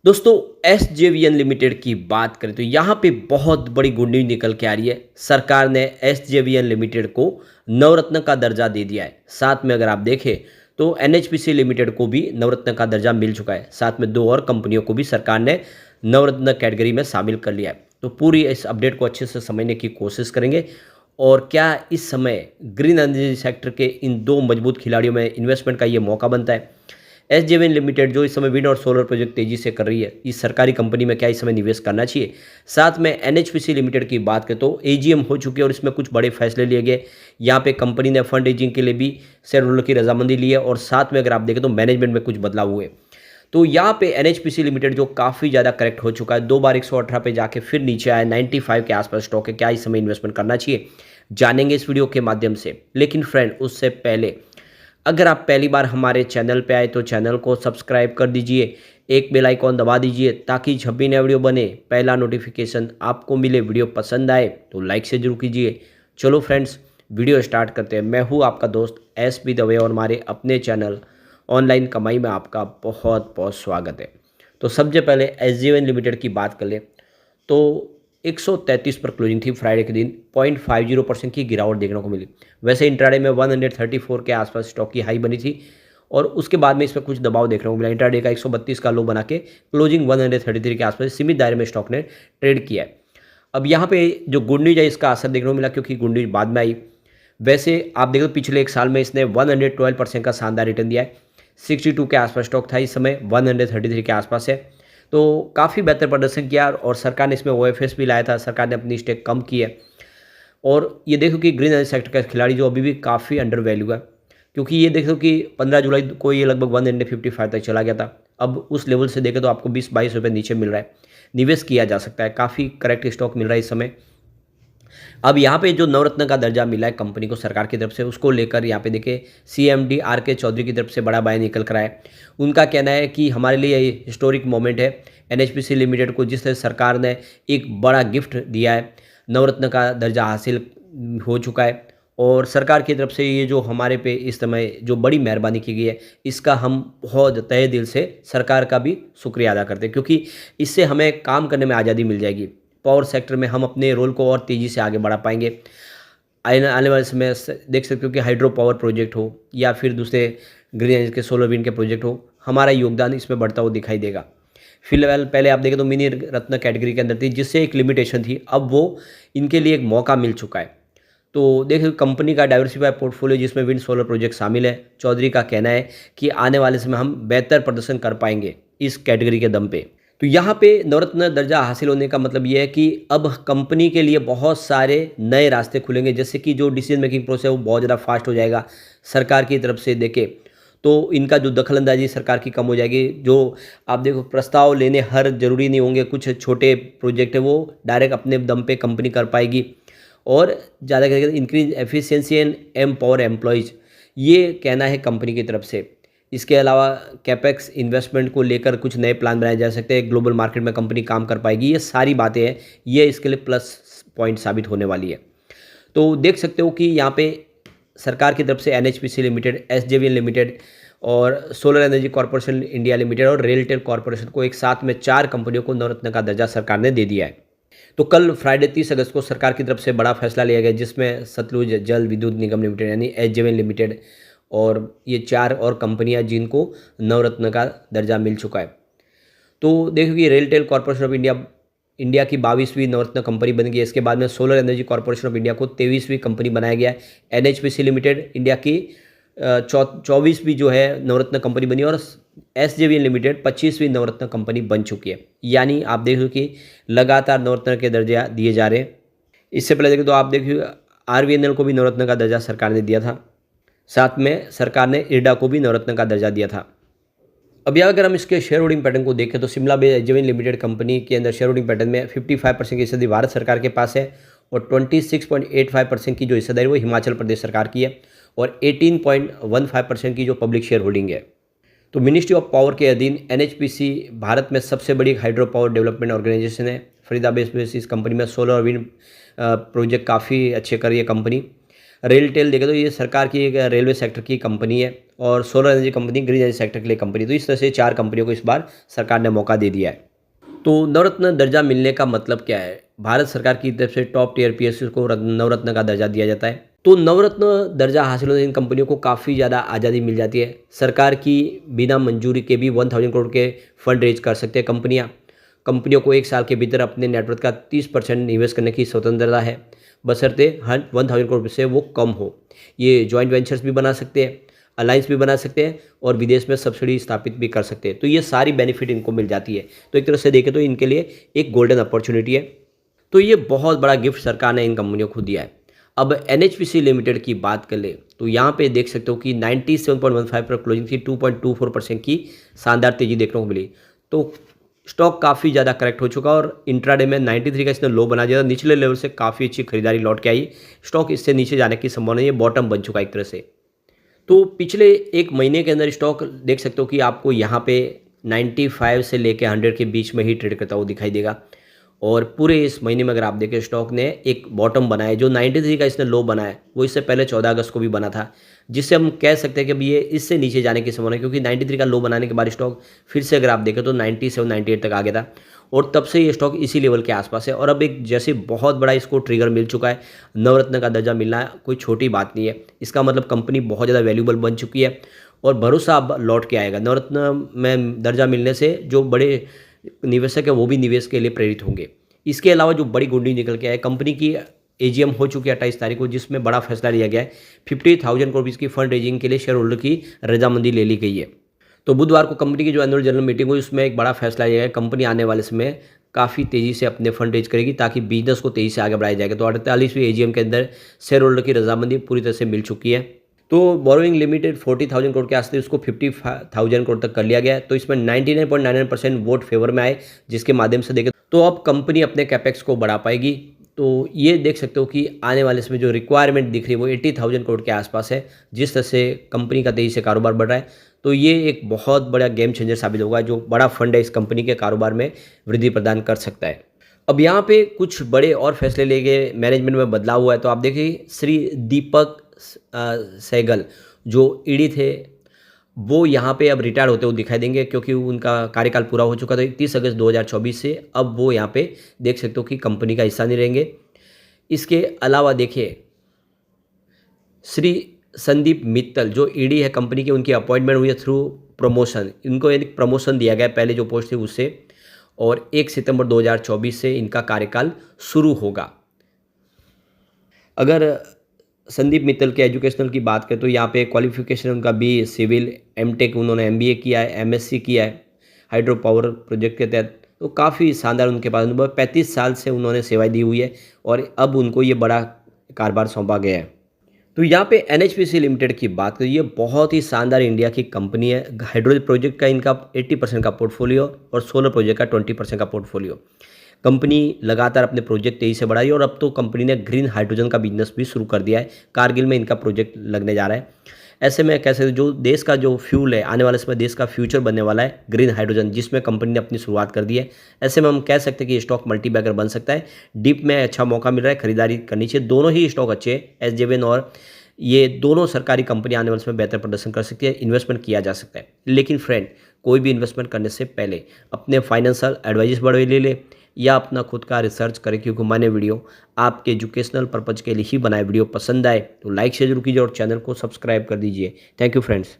दोस्तों SJVN limited की बात करें तो यहाँ पे बहुत बड़ी गुड न्यूज निकल के आ रही है। सरकार ने एसजेवीएन लिमिटेड को नवरत्न का दर्जा दे दिया है। साथ में अगर आप देखें तो एनएचपीसी लिमिटेड को भी नवरत्न का दर्जा मिल चुका है। साथ में दो और कंपनियों को भी सरकार ने नवरत्न कैटेगरी में शामिल कर लिया है। तो पूरी इस अपडेट को अच्छे से समझने की कोशिश करेंगे और क्या इस समय ग्रीन एनर्जी सेक्टर के इन दो मजबूत खिलाड़ियों में इन्वेस्टमेंट का ये मौका बनता है। एसजेवीएन लिमिटेड जो इस समय विंड और सोलर प्रोजेक्ट तेजी से कर रही है, इस सरकारी कंपनी में क्या इस समय निवेश करना चाहिए। साथ में एनएचपीसी लिमिटेड की बात करें तो एजीएम हो चुकी है और इसमें कुछ बड़े फैसले लिए गए। यहाँ पे कंपनी ने फंड रेजिंग के लिए भी शेयर होल्डर की रजामंदी ली है और साथ में अगर आप देखें तो मैनेजमेंट में कुछ बदलाव हुए। तो यहाँ पे एनएचपीसी लिमिटेड जो काफ़ी ज़्यादा करेक्ट हो चुका है, 2 बार 118 पे जाके फिर नीचे आया, 95 के आसपास स्टॉक है। क्या इस समय इन्वेस्टमेंट करना चाहिए, जानेंगे इस वीडियो के माध्यम से। लेकिन फ्रेंड उससे पहले अगर आप पहली बार हमारे चैनल पे आए तो चैनल को सब्सक्राइब कर दीजिए, एक बेल आइकॉन दबा दीजिए ताकि जब भी नया वीडियो बने पहला नोटिफिकेशन आपको मिले। वीडियो पसंद आए तो लाइक से जरूर कीजिए। चलो फ्रेंड्स वीडियो स्टार्ट करते हैं। मैं हूँ आपका दोस्त एसपी दवे और हमारे अपने चैनल ऑनलाइन कमाई में आपका बहुत बहुत स्वागत है। तो सबसे पहले एसजेवीएन लिमिटेड की बात कर ले तो 133 पर क्लोजिंग थी फ्राइडे के दिन, 0.50% की गिरावट देखने को मिली। वैसे इंट्राडे में 134 के आसपास स्टॉक की हाई बनी थी और उसके बाद में इसमें कुछ दबाव देखने को मिला। इंट्राडे का 132 का लो बना के क्लोजिंग 133 के आसपास सीमित दायरे में स्टॉक ने ट्रेड किया है। अब यहाँ पे जो गुड न्यूज है इसका असर देखने को मिला क्योंकि गुड न्यूज बाद में आई। वैसे आप देखो पिछले एक साल में इसने 112% का शानदार रिटर्न दिया है। 62 के आसपास स्टॉक था, इस समय 133 के आसपास है। तो काफ़ी बेहतर प्रदर्शन किया और सरकार ने इसमें ओएफएस भी लाया था। सरकार ने अपनी स्टेक कम की है और ये देखो कि ग्रीन एनर्जी सेक्टर का खिलाड़ी जो अभी भी काफ़ी अंडर वैल्यू है, क्योंकि ये देखो कि 15 जुलाई को ये लगभग 155 तक चला गया था। अब उस लेवल से देखें तो आपको 20-22 रुपये नीचे मिल रहा है। निवेश किया जा सकता है, काफ़ी करेक्ट स्टॉक मिल रहा है इस समय। अब यहाँ पे जो नवरत्न का दर्जा मिला है कंपनी को सरकार की तरफ से, उसको लेकर यहाँ पे देखिए सीएमडी आर के चौधरी की तरफ से बड़ा बयान निकल कर आया है। उनका कहना है कि हमारे लिए ये हिस्टोरिक मोमेंट है। एनएचपीसी लिमिटेड को जिस तरह सरकार ने एक बड़ा गिफ्ट दिया है, नवरत्न का दर्जा हासिल हो चुका है और सरकार की तरफ से ये जो हमारे पे इस समय जो बड़ी मेहरबानी की गई है, इसका हम बहुत तहे दिल से सरकार का भी शुक्रिया अदा करते हैं, क्योंकि इससे हमें काम करने में आज़ादी मिल जाएगी। पावर सेक्टर में हम अपने रोल को और तेज़ी से आगे बढ़ा पाएंगे। आने वाले समय देख सकते हो कि हाइड्रो पावर प्रोजेक्ट हो या फिर दूसरे ग्रीन एनर्जी के सोलर विंड के प्रोजेक्ट हो, हमारा योगदान इसमें बढ़ता हुआ दिखाई देगा। फिलहाल पहले आप देखें तो मिनी रत्न कैटेगरी के अंदर थी, जिससे एक लिमिटेशन थी, अब वो इनके लिए एक मौका मिल चुका है। तो देखिए कंपनी का डाइवर्सिफाइड पोर्टफोलियो जिसमें विंड सोलर प्रोजेक्ट शामिल है। चौधरी का कहना है कि आने वाले समय हम बेहतर प्रदर्शन कर पाएंगे इस कैटेगरी के दम पे। तो यहाँ पे नवरत्न दर्जा हासिल होने का मतलब ये है कि अब कंपनी के लिए बहुत सारे नए रास्ते खुलेंगे, जैसे कि जो डिसीजन मेकिंग प्रोसेस है वो बहुत ज़्यादा फास्ट हो जाएगा। सरकार की तरफ से देखें तो इनका जो दखलंदाजी सरकार की कम हो जाएगी। जो आप देखो प्रस्ताव लेने हर जरूरी नहीं होंगे, कुछ छोटे प्रोजेक्ट है वो डायरेक्ट अपने दम पे कंपनी कर पाएगी और ज़्यादा करके increase efficiency and empower employees, ये कहना है कंपनी की तरफ से। इसके अलावा कैपेक्स इन्वेस्टमेंट को लेकर कुछ नए प्लान बनाए जा सकते हैं। ग्लोबल मार्केट में कंपनी काम कर पाएगी। ये सारी बातें हैं, ये इसके लिए प्लस पॉइंट साबित होने वाली है। तो देख सकते हो कि यहाँ पे सरकार की तरफ से एनएचपीसी लिमिटेड, एसजेवीएन लिमिटेड और solar energy corporation India limited और रेलटेल कॉर्पोरेशन को एक साथ में 4 कंपनियों को नवरत्न का दर्जा सरकार ने दे दिया है। तो कल फ्राइडे 30 अगस्त को सरकार की तरफ से बड़ा फैसला लिया गया, जिसमें सतलुज जल विद्युत निगम लिमिटेड यानी एसजेवीएन लिमिटेड और ये 4 और कंपनियां जिनको नवरत्न का दर्जा मिल चुका है। तो देखो कि रेलटेल कॉर्पोरेशन ऑफ इंडिया की 22वीं नवरत्न कंपनी बन गई है। इसके बाद में solar energy corporation of India को 23वीं कंपनी बनाया गया है। एनएचपीसी लिमिटेड इंडिया की 24वीं जो है नवरत्न कंपनी बनी और एसजेवीएन लिमिटेड 25वीं नवरत्न कंपनी बन चुकी है। यानी आप देखो कि लगातार नवरत्न के दर्जा दिए जा रहे हैं। इससे पहले देखें तो आप देखिए आरवीएनएल को भी नवरत्न का दर्जा सरकार ने दिया था। साथ में सरकार ने इरडा को भी नवरत्न का दर्जा दिया था। अब यहाँ अगर हम इसके शेयर होल्डिंग पैटर्न को देखें तो Shimla based SJVN limited company के अंदर शेयर होल्डिंग पैटर्न में 55% की हिस्सेदारी भारत सरकार के पास है और 26.85% की जो हिस्सेदारी वो हिमाचल प्रदेश सरकार की है और 18.15% की जो पब्लिक शेयर होल्डिंग है। तो मिनिस्ट्री ऑफ पावर के अधीन एनएचपीसी भारत में सबसे बड़ी हाइड्रो पावर डेवलपमेंट ऑर्गेनाइजेशन है। फरीदाबाद बेस्ड इस कंपनी में सोलर और विंड प्रोजेक्ट काफ़ी अच्छे कर रही है कंपनी। रेलटेल देखें तो ये सरकार की एक रेलवे सेक्टर की कंपनी है और solar energy company green energy sector के लिए कंपनी। तो इस तरह से 4 कंपनियों को इस बार सरकार ने मौका दे दिया है। तो नवरत्न दर्जा मिलने का मतलब क्या है? भारत सरकार की तरफ से टॉप टियर पीएसयू को नवरत्न का दर्जा दिया जाता है। तो नवरत्न दर्जा हासिल होने इन कंपनियों को काफ़ी ज़्यादा आज़ादी मिल जाती है। सरकार की बिना मंजूरी के भी 1000 करोड़ के फंड रेज कर सकते हैं कंपनियों को 1 साल के भीतर अपने नेटवर्थ का 30% निवेश करने की स्वतंत्रता है, बशर्ते 1000 करोड़ से वो कम हो। ये जॉइंट वेंचर्स भी बना सकते हैं, अलायंस भी बना सकते हैं और विदेश में सब्सिडी स्थापित भी कर सकते हैं। तो ये सारी बेनिफिट इनको मिल जाती है। तो एक तरह से देखें तो इनके लिए एक गोल्डन अपॉर्चुनिटी है। तो ये बहुत बड़ा गिफ्ट सरकार ने इन कंपनियों को दिया है। अब एनएचपीसी लिमिटेड की बात कर ले तो यहाँ पे देख सकते हो कि 97.15 पर क्लोजिंग थी, 2.24% की शानदार तेजी देखने को मिली। तो स्टॉक काफ़ी ज़्यादा करेक्ट हो चुका और इंट्राडे में 93 का इसने लो बना दिया। निचले लेवल से काफ़ी अच्छी खरीदारी लौट के आई। स्टॉक इससे नीचे जाने की संभावना, ये बॉटम बन चुका है एक तरह से। तो पिछले 1 महीने के अंदर स्टॉक देख सकते हो कि आपको यहाँ पे 95 से लेके 100 के बीच में ही ट्रेड करता हुआ दिखाई देगा। और पूरे इस महीने में अगर आप देखें स्टॉक ने एक बॉटम बनाया, जो 93 का इसने लो बनाया वो इससे पहले 14 अगस्त को भी बना था, जिससे हम कह सकते हैं कि अब ये इससे नीचे जाने की संभावना है, क्योंकि 93 का लो बनाने के बाद स्टॉक फिर से अगर आप देखें तो 97 98 तक आ गया था और तब से ये स्टॉक इसी लेवल के आसपास है। और अब एक जैसे बहुत बड़ा इसको ट्रिगर मिल चुका है, नवरत्न का दर्जा मिलना कोई छोटी बात नहीं है। इसका मतलब कंपनी बहुत ज़्यादा वैल्यूबल बन चुकी है और भरोसा अब लौट के आएगा। नवरत्न में दर्जा मिलने से जो बड़े निवेशक है वो भी निवेश के लिए प्रेरित होंगे। इसके अलावा जो बड़ी गुड न्यूज़ निकल के आए, कंपनी की एजीएम हो चुकी है 28 तारीख को, जिसमें बड़ा फैसला लिया गया है। 50,000 करोड़ की फंड रेजिंग के लिए शेयर होल्डर की रजामंदी ले ली गई है। तो बुधवार को कंपनी की जो एनुअल जनरल मीटिंग हुई उसमें एक बड़ा फैसला लिया गया। कंपनी आने वाले समय काफ़ी तेज़ी से अपने फंड रेज करेगी ताकि बिजनेस को तेज़ी से आगे बढ़ाया जाएगा। तो 48वीं एजीएम के अंदर शेयर होल्डर की रजामंदी पूरी तरह से मिल चुकी है। तो बोरोइंग लिमिटेड 40,000 करोड़ के आसपास उसको 50,000 करोड़ तक कर लिया गया। तो इसमें 99.99% वोट फेवर में आए, जिसके माध्यम से देखें तो अब कंपनी अपने कैपेक्स को बढ़ा पाएगी। तो ये देख सकते हो कि आने वाले इसमें जो रिक्वायरमेंट दिख रही है वो 80,000 करोड़ के आसपास है। जिस तरह से कंपनी का तेज़ी से कारोबार बढ़ रहा है, तो ये एक बहुत बड़ा गेम चेंजर साबित होगा। जो बड़ा फंड है इस कंपनी के कारोबार में वृद्धि प्रदान कर सकता है। अब यहाँ पे कुछ बड़े और फैसले लिए गए, मैनेजमेंट में बदलाव हुआ है। तो आप देखिए श्री दीपक सहगल जो ईडी थे वो यहाँ पे अब रिटायर होते हुए दिखाई देंगे, क्योंकि उनका कार्यकाल पूरा हो चुका था 31 अगस्त 2024 से। अब वो यहाँ पे देख सकते हो कि कंपनी का हिस्सा नहीं रहेंगे। इसके अलावा देखिए श्री संदीप मित्तल जो ईडी है कंपनी की, उनकी अपॉइंटमेंट हुई है थ्रू प्रमोशन। इनको एक प्रमोशन दिया गया पहले जो पोस्ट थी उससे, और 1 सितंबर 2024 से इनका कार्यकाल शुरू होगा। अगर संदीप मित्तल के एजुकेशनल की बात करें तो यहाँ पे क्वालिफिकेशन उनका बी सिविल, एमटेक उन्होंने एमबीए किया है, एमएससी किया है हाइड्रो पावर प्रोजेक्ट के तहत। तो काफ़ी शानदार उनके पास अनुभव, 35 साल से उन्होंने सेवाएं दी हुई है और अब उनको ये बड़ा कारोबार सौंपा गया है। तो यहाँ पे एनएचपीसी लिमिटेड की बात करें, ये बहुत ही शानदार इंडिया की कंपनी है। हाइड्रोजन प्रोजेक्ट का इनका 80% का पोर्टफोलियो और सोलर प्रोजेक्ट का 20% का पोर्टफोलियो। कंपनी लगातार अपने प्रोजेक्ट तेजी से बढ़ाई और अब तो कंपनी ने ग्रीन हाइड्रोजन का बिजनेस भी शुरू कर दिया है। कारगिल में इनका प्रोजेक्ट लगने जा रहा है। ऐसे में कैसे जो देश का जो फ्यूल है, आने वाले समय देश का फ्यूचर बनने वाला है ग्रीन हाइड्रोजन, जिसमें कंपनी ने अपनी शुरुआत कर दी है। ऐसे में हम कह सकते हैं कि स्टॉक मल्टीबैगर बन सकता है। डिप में अच्छा मौका मिल रहा है, खरीदारी करनी चाहिए। दोनों ही स्टॉक अच्छे हैं, एसजेवीएन और ये दोनों सरकारी कंपनी आने वाले समय बेहतर प्रदर्शन कर सकती है, इन्वेस्टमेंट किया जा सकता है। लेकिन फ्रेंड, कोई भी इन्वेस्टमेंट करने से पहले अपने फाइनेंशियल एडवाइस बड़े ले ले या अपना खुद का रिसर्च करें, क्योंकि मैंने वीडियो आपके एजुकेशनल पर्पज़ के लिए ही बनाए। वीडियो पसंद आए तो लाइक शेयर जरूर कीजिए और चैनल को सब्सक्राइब कर दीजिए। Thank you friends.